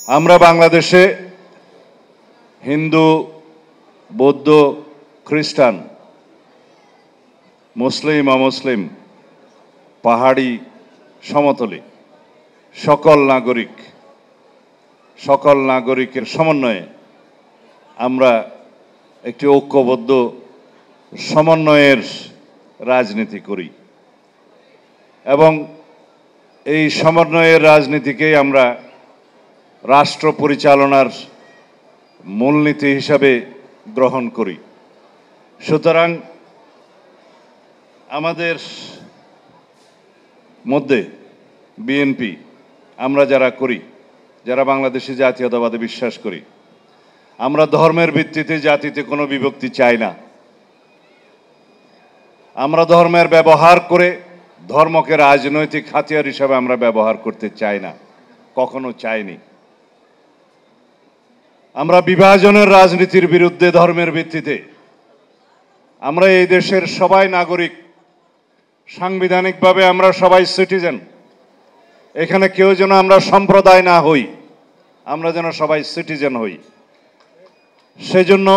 আমরা বাংলাদেশে হিন্দু, বৌদ্ধ, খ্রিস্টান, মুসলিম, অমুসলিম, পাহাড়ি, সমতলী সকল নাগরিকের সমন্বয়ে আমরা একটি ঐক্যবদ্ধ সমন্বয়ের রাজনীতি করি এবং এই সমন্বয়ের রাজনীতিকেই আমরা রাষ্ট্র পরিচালনার মূলনীতি হিসাবে গ্রহণ করি। সুতরাং আমাদের মধ্যে বিএনপি আমরা যারা বাংলাদেশি জাতীয়তাবাদে বিশ্বাস করি, আমরা ধর্মের ভিত্তিতে জাতিতে কোনো বিভক্তি চাই না। আমরা ধর্মের ব্যবহার করে ধর্মকে রাজনৈতিক হাতিয়ার হিসাবে আমরা ব্যবহার করতে চাই না, কখনো চাইনি। আমরা বিভাজনের রাজনীতির বিরুদ্ধে ধর্মের ভিত্তিতে। আমরা এই দেশের সবাই নাগরিক, সাংবিধানিকভাবে আমরা সবাই সিটিজেন। এখানে কেউ যেন আমরা সম্প্রদায় না হই, আমরা যেন সবাই সিটিজেন হই। সেজন্য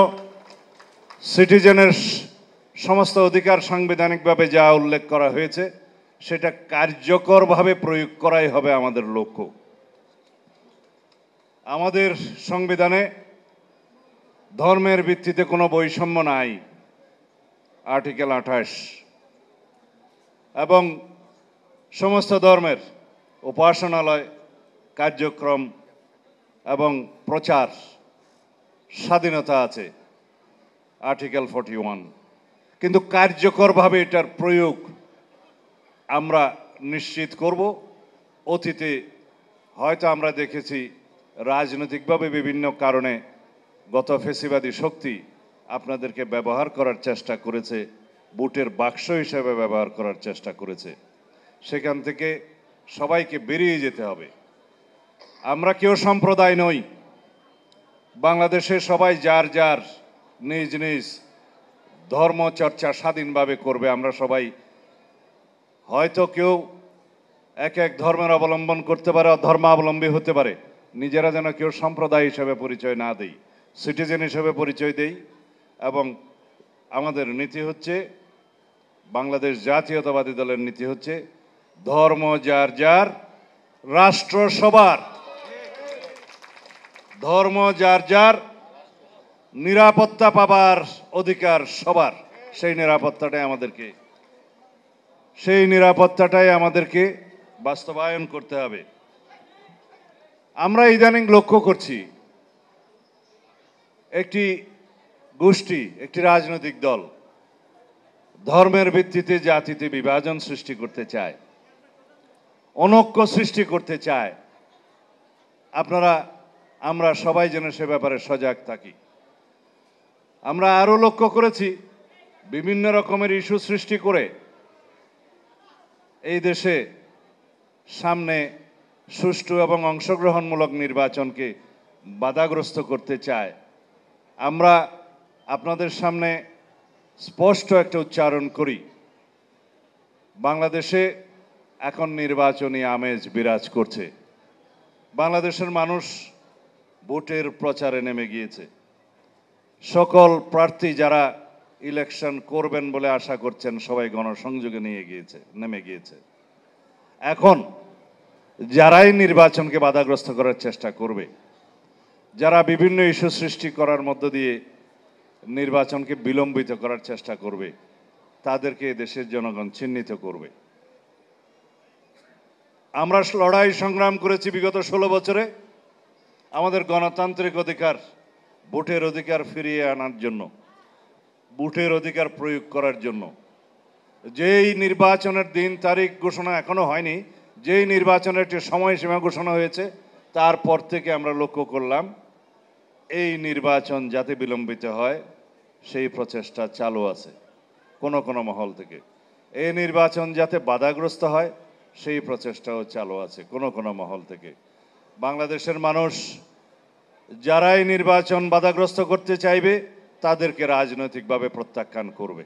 সিটিজেনের সমস্ত অধিকার সাংবিধানিকভাবে যা উল্লেখ করা হয়েছে সেটা কার্যকরভাবে প্রয়োগ করাই হবে আমাদের লক্ষ্য। আমাদের সংবিধানে ধর্মের ভিত্তিতে কোনো বৈষম্য নাই, আর্টিকেল 28, এবং সমস্ত ধর্মের উপাসনালয়, কার্যক্রম এবং প্রচার স্বাধীনতা আছে, আর্টিকেল 41। কিন্তু কার্যকরভাবে এটার প্রয়োগ আমরা নিশ্চিত করব। অতীতে হয়তো আমরা দেখেছি রাজনৈতিকভাবে বিভিন্ন কারণে গত ফ্যাসিবাদী শক্তি আপনাদেরকে ব্যবহার করার চেষ্টা করেছে, ভোটের বাক্স হিসেবে ব্যবহার করার চেষ্টা করেছে। সেখান থেকে সবাইকে বেরিয়ে যেতে হবে। আমরা কেউ সম্প্রদায় নই। বাংলাদেশে সবাই যার নিজ নিজ ধর্মচর্চা স্বাধীনভাবে করবে। আমরা সবাই হয়তো কেউ এক ধর্মের অবলম্বন করতে পারে, ধর্মাবলম্বী হতে পারে। নিজেরা যেন কেউ সম্প্রদায় হিসেবে পরিচয় না দেই, সিটিজেন হিসেবে পরিচয় দেই। এবং আমাদের নীতি হচ্ছে, বাংলাদেশ জাতীয়তাবাদী দলের নীতি হচ্ছে, ধর্ম যার, রাষ্ট্র সবার। ধর্ম যার, নিরাপত্তা পাবার অধিকার সবার। সেই নিরাপত্তাটাই আমাদেরকে বাস্তবায়ন করতে হবে। আমরা ইদানিং লক্ষ্য করছি একটি গোষ্ঠী, একটি রাজনৈতিক দল ধর্মের ভিত্তিতে জাতিতে বিভাজন সৃষ্টি করতে চায়, অনৈক্য সৃষ্টি করতে চায়। আমরা সবাই যেন সে ব্যাপারে সজাগ থাকি। আমরা আরো লক্ষ্য করেছি বিভিন্ন রকমের ইস্যু সৃষ্টি করে এই দেশে সামনে সুষ্ঠু এবং অংশগ্রহণমূলক নির্বাচনকে বাধাগ্রস্ত করতে চায়। আমরা আপনাদের সামনে স্পষ্ট একটা উচ্চারণ করি, বাংলাদেশে এখন নির্বাচনী আমেজ বিরাজ করছে। বাংলাদেশের মানুষ ভোটের প্রচারে নেমে গিয়েছে। সকল প্রার্থী যারা ইলেকশন করবেন বলে আশা করছেন সবাই গণসংযোগে নেমে গিয়েছে। এখন যারাই নির্বাচনকে বাধাগ্রস্ত করার চেষ্টা করবে, যারা বিভিন্ন ইস্যু সৃষ্টি করার মধ্য দিয়ে নির্বাচনকে বিলম্বিত করার চেষ্টা করবে, তাদেরকে দেশের জনগণ চিহ্নিত করবে। আমরা লড়াই সংগ্রাম করেছি বিগত 16 বছরে আমাদের গণতান্ত্রিক অধিকার, ভোটের অধিকার ফিরিয়ে আনার জন্য, ভোটের অধিকার প্রয়োগ করার জন্য। যেই নির্বাচনের দিন তারিখ ঘোষণা এখনো হয়নি, যেই নির্বাচনের একটি সময়সীমা ঘোষণা হয়েছে, তারপর থেকে আমরা লক্ষ্য করলাম এই নির্বাচন যাতে বিলম্বিত হয় সেই প্রচেষ্টা চালু আছে কোনো মহল থেকে। এই নির্বাচন যাতে বাধাগ্রস্ত হয় সেই প্রচেষ্টাও চালু আছে কোনো মহল থেকে। বাংলাদেশের মানুষ যারাই নির্বাচন বাধাগ্রস্ত করতে চাইবে তাদেরকে রাজনৈতিকভাবে প্রত্যাখ্যান করবে।